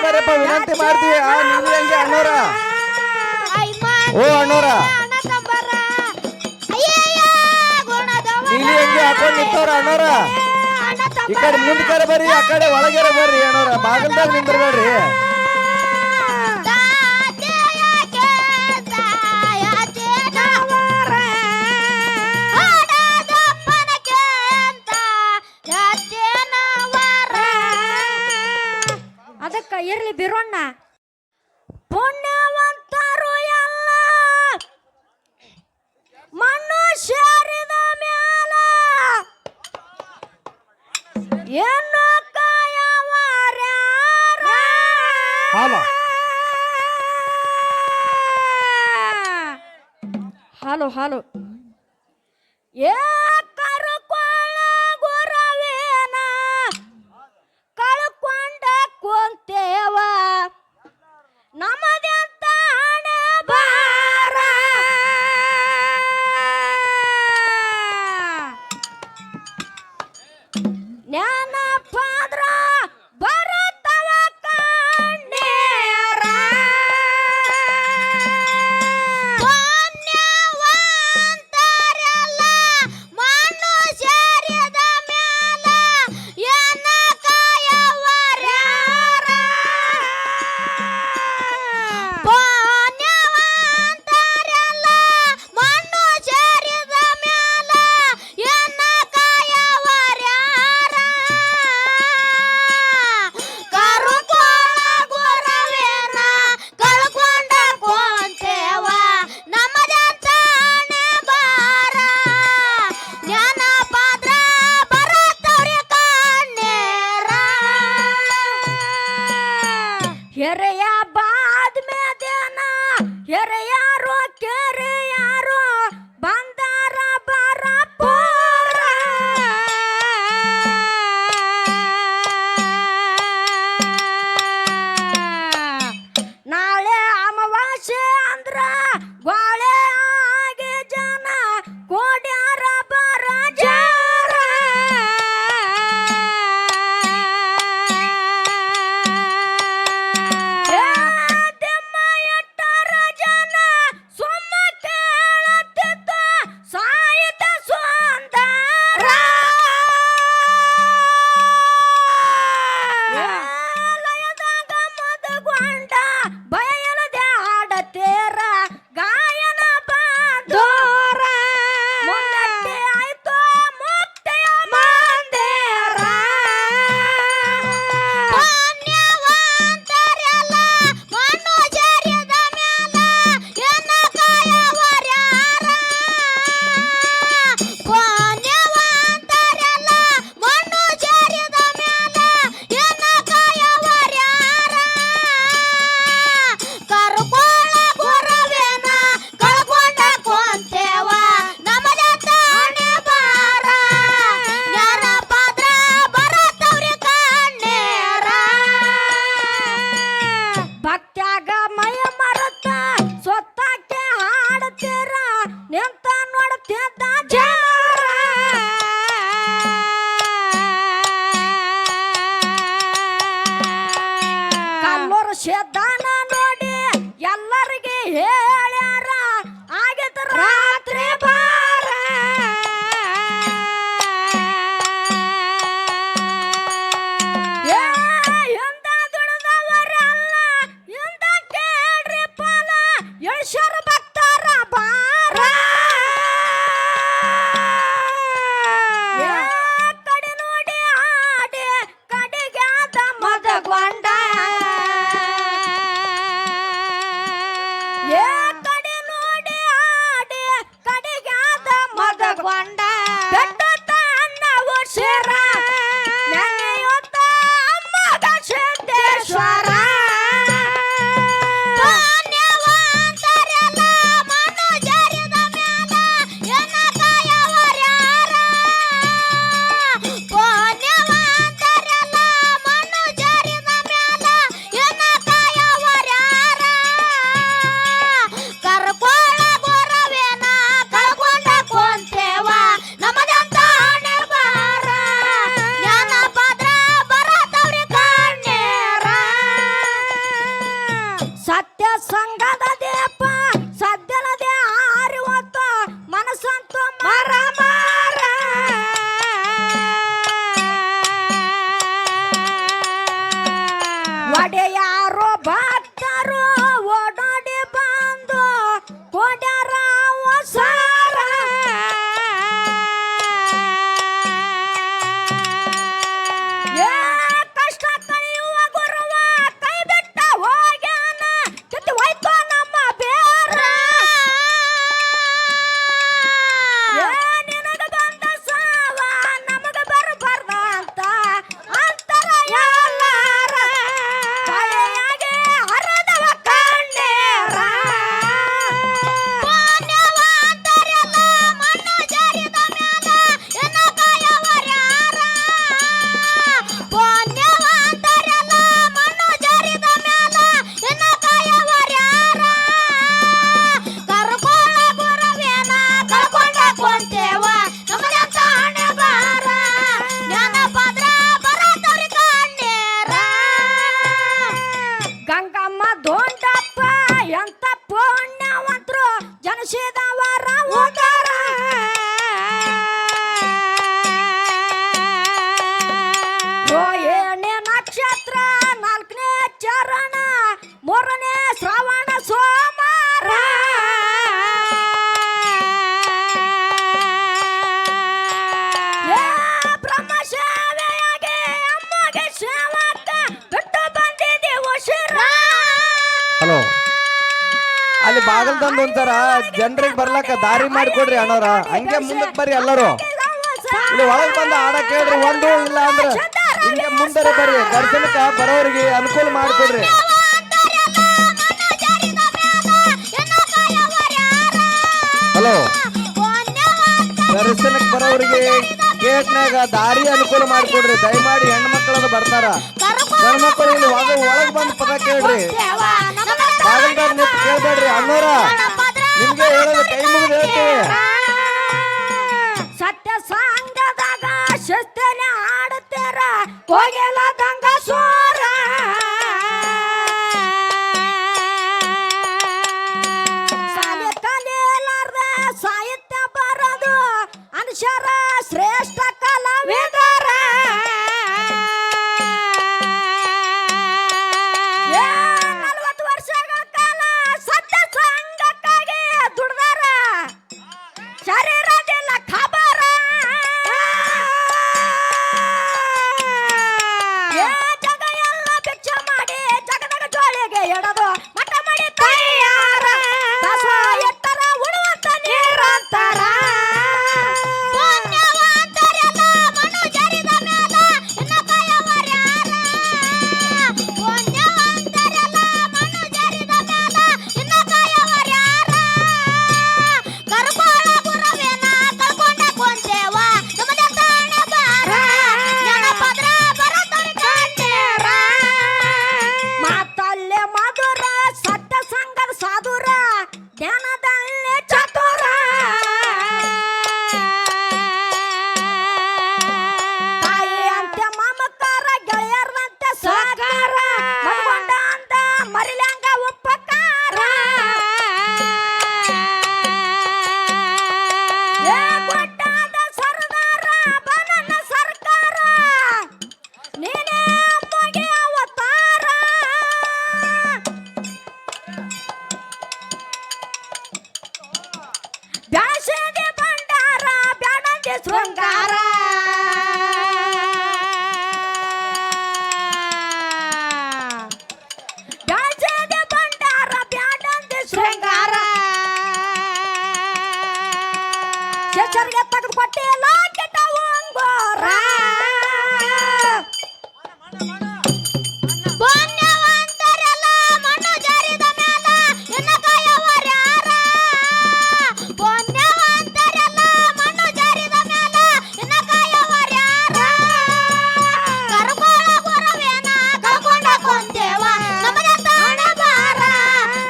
ಬರ್ರಪ್ಪ ವಿನಂತಿ ಮಾಡ್ತೀವಿ ಆ ನೀಲಿ ಅಂಗಿ ಅಣ್ಣೋರ ಓ ಅಣ್ಣೋರ ನೀಲಿ ಅಂಗಿ ಹಾಕೊಂಡು ನಿಂತವ್ರ ಅಣ್ಣೋರ ಈ ಕಡೆ ಮುಂದ್ಕರ ಬರ್ರಿ ಆ ಕಡೆ ಒಳಗೆರ ಬರ್ರಿ ಅಣ್ಣೋರ ಬಾಗಲ್ದಾಗ ನಿಂದ್ರಬೇಡ್ರಿ ಅದಕ್ಕ ಇರ್ಲಿ ಬಿರೋಣ್ಣ ಪುಣ್ಯವಂತರು ಎಲ್ಲ ಮಣ್ಣು ಸೇರಿದ ಮ್ಯಾಲ ಏನು ಕಾಯವಾರ್ಯಾರ ಹಾಲು ಹಾಲು ಏ ಕರುಕೊಳ್ಳ ಗುರವೇನ ಕಳ್ಕೊಂಡ ಕೊಂತೇವ ನಮ್ಮದೆಂತ ಹಣೆ ಬಾರ ನೆನಪಾದ್ರ ಬರುತ್ತವ ಕಣ್ಣೀರ ಪುಣ್ಯವಂತರೆಲ್ಲ ಮಣ್ಣು ಸೇರಿದ ಮ್ಯಾಲ ಏನ ಕಾಯವಾರ್ಯಾರ ಪುಣ್ಯವಂತರೆಲ್ಲ ಮಣ್ಣು ಸೇರಿದ ಮ್ಯಾಲ ಏನ ಕಾಯವಾರ್ಯಾರ ಕರುಕೋಳ ಗುರವೇನ ಕಳ್ಕೊಂಡ ಕೊಂತೇವ ನಮ್ಮದೆಂತ ಹಣೆ ಬಾರ ನೆನಪಾದ್ರ ಬರತ್ತವ್ರಿ ಕಣ್ಣೀರ ಹೆರೆಯ ಬಾದ್ಮೇದೇನ ಹೆರೆಯಾರೋ ಕೆರೆಯಾರೋ ಬಂದಾರ ಬರ ಪೋರ ನಾಳೆ ಅಮಾವಾಸ್ಯೆ ಅಂದ್ರ ಗೋಳೆ ಆಗಿ ಜನ ಕೋಡ್ಯಾರ ಬರ ಜಾರ ದಿಮ್ಮ ಇಟ್ಟರ ಜನ ಸುಮ್ಮ ಕೇಳತ್ತಿದ್ದ ಸಾಯಿತ ಸುಂದರ ಲಯದಾಗ ಮದಗೊಂಡ ಬಯಲದೆ ಹಾಡತೇರ ಗಾಯನ ಬಾದೋರ ಮುನ್ನಟ್ಟಿ ಆಯ್ತು ಮುಕ್ತಿಯ ಮಂದೇರ ಪುಣ್ಯವಂತರೆಲ್ಲ ಮಣ್ಣು ಸೇರಿದ ಮ್ಯಾಲ ಏನ ಕಾಯವಾರ್ಯಾರ ಪುಣ್ಯವಂತರೆಲ್ಲ ಮಣ್ಣು ಸೇರಿದ ಮ್ಯಾಲ ಏನ ಕಾಯವಾರ್ಯಾರ ಕರುಕೋಳ ಗುರವೇನ ಕಳ್ಕೊಂಡ ಕೊಂತೇವ ನಮ್ಮದೆಂತ ಹಣೆ ಬಾರ ನೆನಪಾದ್ರ ಬರತ್ತವ್ರಿ ಕಣ್ಣೀರ ಭಕ್ತ್ಯಾಗ ಮೈ ಮರತ ಸ್ವತ್ತಕ್ಕೆ ಹಾಡ್ತೀರ ನಿಂತ ನೋಡ್ತಿದ್ದ ಜಾರ ಕಲ್ಲೂರು ಶೇದಾನ ನೋಡಿ ಎಲ್ಲರಿಗೆ ಹೇಳ್ಯಾರ ಆಗಿದ ರಾತ್ರಿ ಬಾರ ಏ ಹಿಂದ ದುಡಿದವರೆಲ್ಲ ಹಿಂದ ಕೇಳ್ರಿ ಪಾಲ ಎಳ್ಸ್ಯಾರ ಭಕ್ತರ ಬಾರ ಏ ಕಡೆ ನೋಡಿ ಆಡಿ ಕಡೆಗ್ಯಾದ ಮದಗೊಂಡ ಏ ಕಡೆ ನೋಡಿ ಆಡಿ ಕಡೆಗ್ಯಾದ ಮದಗೊಂಡ ಬೆಟ್ಟದ ಅನ್ನವು ಶಿರ ನೆನೆಯುತ್ತ ಮಗ ಸಿದ್ದೇಶ್ವರ ಪುಣ್ಯವಂತರೆಲ್ಲ ಮಣ್ಣು ಸೇರಿದ ಮ್ಯಾಲ ಏನ ಕಾಯವಾರ್ಯಾರ ಪುಣ್ಯವಂತರೆಲ್ಲ ಮಣ್ಣು ಸೇರಿದ ಮ್ಯಾಲ ಏನ ಕಾಯವಾರ್ಯಾರ ಕರ್ಕೋಳ ಗುರವೇನ ಕಳ್ಕೊಂಡ ಕೊಂತೇವ ವಂಶದವರ ಉದರ ರೋಹಿಣಿ ನಕ್ಷತ್ರ 4ನೇ ಚರಣ 3ನೇ ಶ್ರವಣ ಸೋಮವಾರ ಬ್ರಹ್ಮ ಸೇವೆಯಾಗಿ ಅಮ್ಮಗೆ ಸೇವಕ ಬಿಟ್ಟು ಬಂದಿದ್ದೀವಿ ಶಿರ. ಹಲೋ, ಅಲ್ಲಿ ಬಾಗಲ್ದಂದು ಒಂಥರ ಜನರಿಗೆ ಬರ್ಲಕ್ಕ ದಾರಿ ಮಾಡಿಕೊಡ್ರಿ ಅಣ್ಣವ್ರ. ಹಂಗೆ ಮುಂದಕ್ಕೆ ಬರ್ರಿ ಎಲ್ಲರೂ. ಇಲ್ಲಿ ಒಳಗೆ ಬಂದು ಆಡಕ್ ಹೇಳ್ರಿ. ಒಂದು ಇಲ್ಲ ಅಂದ್ರೆ ಹಿಂಗೆ ಮುಂದೆ ಬರ್ರಿ. ದರ್ಶನಕ್ಕೆ ಬರೋರಿಗೆ ಅನುಕೂಲ ಮಾಡಿಕೊಡ್ರಿ. ಹಲೋ, ದರ್ಶನಕ್ಕೆ ಬರೋರಿಗೆ ಗೇಟ್ನಾಗ ದಾರಿ ಅನುಕೂಲ ಮಾಡಿಕೊಡ್ರಿ. ದಯಮಾಡಿ ಹೆಣ್ಣು ಮಕ್ಕಳದು ಬರ್ತಾರ. ಗಂಡು ಮಕ್ಕಳು ಇಲ್ಲಿ ಒಳಗೆ ಬಂದು ಪದ ಕೇಳ್ರಿ. ಬಾಗಲ್ದಾಗ ನಿಂತು ಕೇಳ್ಬೇಡ್ರಿ. ಅಣ್ಣೋರ ನಿಮ್ಗೆ ಹೇಳೋದು ಕೈ ಮುಗಿದು ಹೇಳ್ತೀವಿ. ಸತ್ಯ ಸಂಘದಾಗ ಶಿಸ್ತನೆ ಆಡುತ್ತೀರ ಹೋಗಿಲ್ಲ ದಂಗ ಸೋರ ಸಾಲಿ ಕಲಿಯಲಾರ್ದ ಸಾಹಿತ್ಯ ಬರೋದು ಅನುಷರ ಶ್ರೇಷ್ಠ ಕಲಾವಿದರ 40 ವರ್ಷಗಳ ಕಾಲ ಸತ್ಯ ಸಂಘಕ್ಕಾಗಿ ದುಡ್ದಾರ. ಶರೀರದಿಲ್ಲ ಖಬರ ಜಗ ಎಲ್ಲ ಭಿಕ್ಷ ಮಾಡಿ ಜಗದಾಗ ಜೋಳಿಗೆ ಎಡದು ಮಠ ಮಾಡಿ ತಯಾರ ಎತ್ತರ ಉಳುವಂತ ನೀರಂತರ ಪುಣ್ಯವಂತರೆಲ್ಲ ಮಣ್ಣು ಜರಿದ ಮೇಲ ಇನ್ನ ಕಾಯವರ್ಯಾರ ಪುಣ್ಯವಂತರೆಲ್ಲ ಮಣ್ಣು ಜರಿದ ಮೇಲ ಇನ್ನ ಕಾಯವರ್ಯಾರ ಕರ್ಕೋಳ ಗುರವೇನ ಕಳ್ಕೊಂಡ ಕೊಂತೇವ ನಮ್ಮದ ತಾಣ ಬಾರ ನೆನಪದ್ರ ಬರತೊರೆ ಕಂಡೇರ ಮಾತಲ್ಲೇ ಮಧುರ ಸತ್ಯ ಸಂಗದ ಸಾಧುರ ಜ್ಞಾನದಲ್ಲೇ ಚತುರ ತಾಯಿ ಅಂತೆ ಮಮಕಾರ ಗೆಳೆಯರ್ದಂತೆ ಸಹಕಾರ ಮನಗೊಂಡ ಅಂದ ಮರಿಲ್ಯಾಂಗ ಉಪಕಾರ ಕೊಟ್ಟಾದ ಸರ್ದಾರ ಬನನ ಸರ್ಕಾರ ನೀನೇ ಅಮ್ಮಗೆ ಅವತಾರ ಬ್ಯಾಸದೆ ಭಂಡಾರ ಬ್ಯಾಡಂದೆ ಶೃಂಗಾರ ಬ್ಯಾಸದೆ ಭಂಡಾರ ಬ್ಯಾಡಂದೆ ಶೃಂಗಾರ ಶೇಷರಿಗೆ ತೆಗೆದು ಕೊಟ್ಟಿಲ್ಲ ಕೆಟ್ಟ ಒಂಗೋರ ಪುಣ್ಯವಂತರೆಲ್ಲ ಮಣ್ಣು ಜಾರಿದ ಮೇಲ ಇನ್ನ ಕಾಯವರ್ಯಾರ ಪುಣ್ಯವಂತರೆಲ್ಲ ಮಣ್ಣು ಜಾರಿದ ಮೇಲ ಇನ್ನ ಕಾಯವರ್ಯಾರ ಕರ್ಕೋಳ ಗುರವೇನ ಕಳ್ಕೊಂಡ ಕೊಂತೇವ ನಮ್ಮದ ತಾಣ ಬಾರ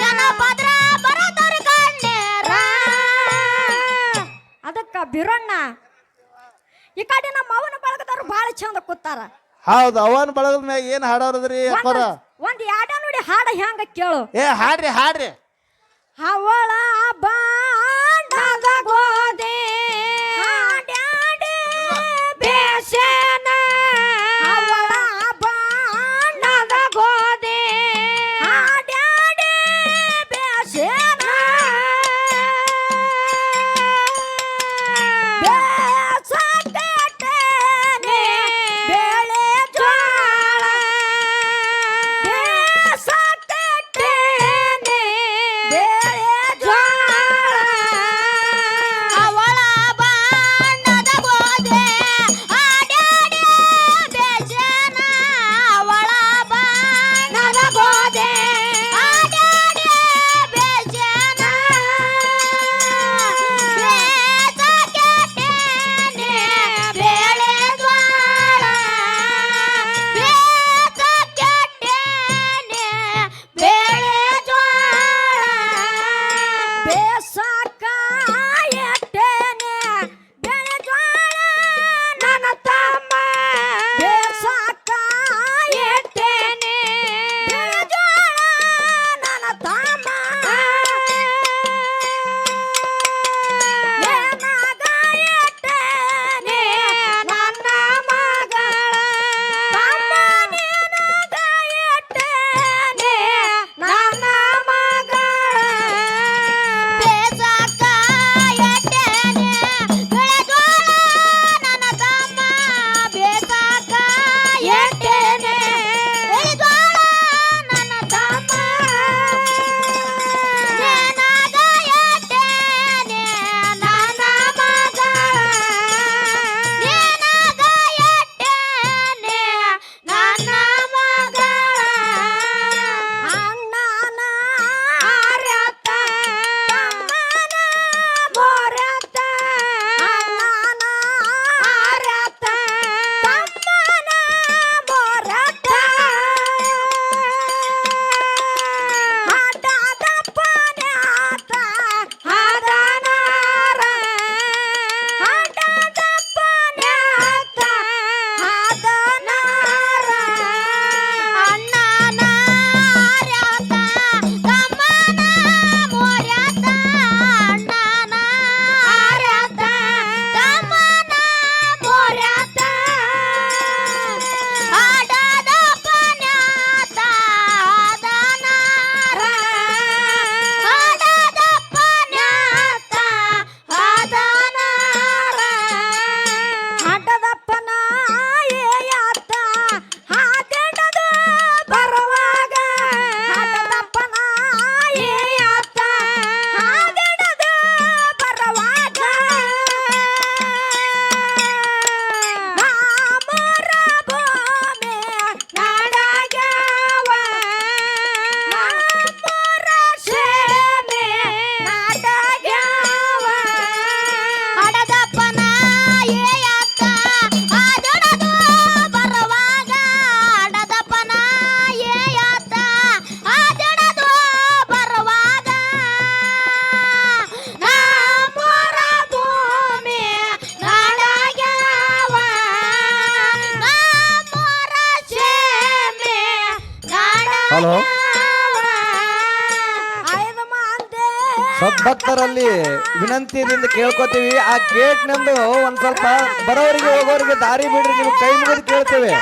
ನೆನಪದ್ರ ಬರತೊರೆ ಕಂಡೇರ ಅದಕ್ಕ ಬಿರಣ್ಣ ಈ ಕಡೆ ನಮ್ಮ ಅವನ ಬಳಗದವ್ರು ಬಹಳ ಚಂದ ಕೂತಾರ. ಹೌದು, ಅವನ್ ಬಳಗದ ಮ್ಯಾಗ ಏನ್ ಹಾಡೋದ್ರಿ ಅಕ್ಕೋರ? ಒಂದ್ ಯಾಡ ನೋಡಿ ಹಾಡ ಹೆಂಗ ಕೇಳು. ಏ ಹಾಡ್ರಿ ಹಾಡ್ರಿ. ಅವಳ ಬಾಂಡದ ಗೋದೆ ಹಾಡ್ಯಾಡಿ ಬೇಸನ ಅವಳ ಬಾಂಡದ ಗೋದೆ ಹಾಡ್ಯಾಡಿ ಬೇಸನ ಬೇಸಕಟ್ಟನೆ ಬೇಳೆ ಜ್ವಾಳ ಬೇಸಕಟ್ಟನೆ ಬೇಳೆ ಜ್ವಾಳ ಅವಳ ಬಾಂಡದ ಗೋದೆ ಹಾಡ್ಯಾಡಿ ಬೇಸನ ಅವಳ ಬಾಂಡದ ಗೋದೆ ಹಾಡ್ಯಾಡಿ ಬೇಸನ ಬೇಸಕಟ್ಟನೆ ಬೇಳೆ ಜ್ವಾಳ ಬೇಸಕಟ್ಟನೆ ಬೇಳೆ ಜ್ವಾಳ ಬೇಸಕಾಯಟ್ಟನೆ ಬೇಳೆ ಜ್ವಾಳ ನನ್ನ ತಮ್ಮ ಬೇಸಕಾಯಟ್ಟನೆ ಬೇಳೆ ಜ್ವಾಳ ನನ್ನ ತಮ್ಮ ಸದ್ಭಕ್ತರಲ್ಲಿ ವಿನಂತಿಯಿಂದ ಕೇಳ್ಕೊತೀವಿ ಆ ಗೇಟ್ ನಂದು ಒಂದ್ ಸ್ವಲ್ಪ ಬರೋರಿಗೆ ಹೋಗೋರಿಗೆ ದಾರಿ ಬಿಡ್ರಿ ನೀವು ಕೈ ಮುಗಿದು ಕೇಳ್ತೇವೆ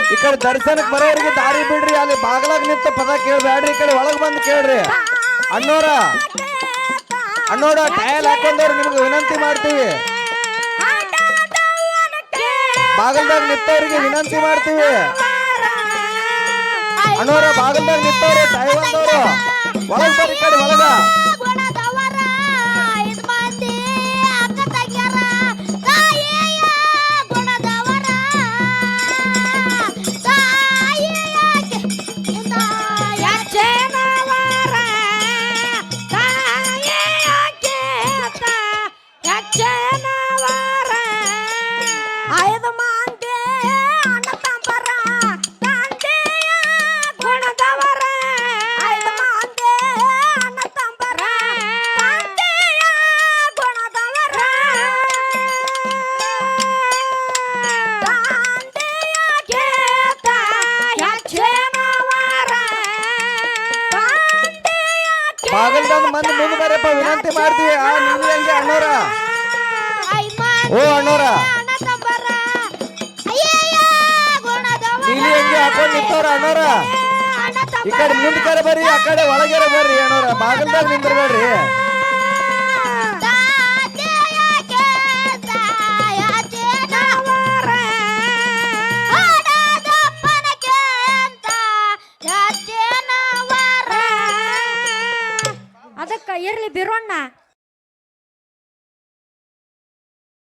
ಈ ಕಡೆ ದರ್ಶನಕ್ಕೆ ಬರೋರಿಗೆ ದಾರಿ ಬಿಡ್ರಿ ಅಲ್ಲಿ ಬಾಗಲಾಗ ನಿಂತ ಪದ ಕೇಳ್ಬೇಡ್ರಿ ಈ ಕಡೆ ಒಳಗ್ ಬಂದು ಕೇಳ್ರಿ ಅಣ್ಣೋರ ಟಯಲ್ ಹಾಕೊಂಡವ್ರು ನಿಮ್ಗೆ ವಿನಂತಿ ಮಾಡ್ತೀವಿ ಬಾಗಲ್ದಾಗ ನಿಂತವ್ರಿಗೆ ವಿನಂತಿ ಮಾಡ್ತೀವಿ ಅಣ್ಣೋರ ಬಾಗಲ್ದಾಗ ನಿಂತವ್ರು ಟೈವಂದವ್ರು ಒಳಗ್ ಬರ್ರಿ ಈ ಕಡೆ ಒಳಗ ಬಾಗಲ್ದಂದ್ ಮಂದಿ ಮುಂದೆ ಬರಪ್ಪ ವಿನಂತಿ ಮಾಡ್ತೀವಿ ಆ ನೀಲಿ ಹಂಗೆ ಅಣ್ಣೋರ ಓ ಅಣ್ಣೋರ ನೀಲಿ ಹಂಗೆ ಹಾಕೊಂಡ್ ನಿಂತವ್ರ ಅಣ್ಣೋರ ಈ ಕಡೆ ಮುಂದ್ ಕರೆ ಬರ್ರಿ ಆ ಕಡೆ ಒಳಗೆರೆ ಬರ್ರಿ ಅಣ್ಣೋರ ಬಾಗಲ್ದಾಗ ನಿಂದ್ರಬೇಡ್ರಿ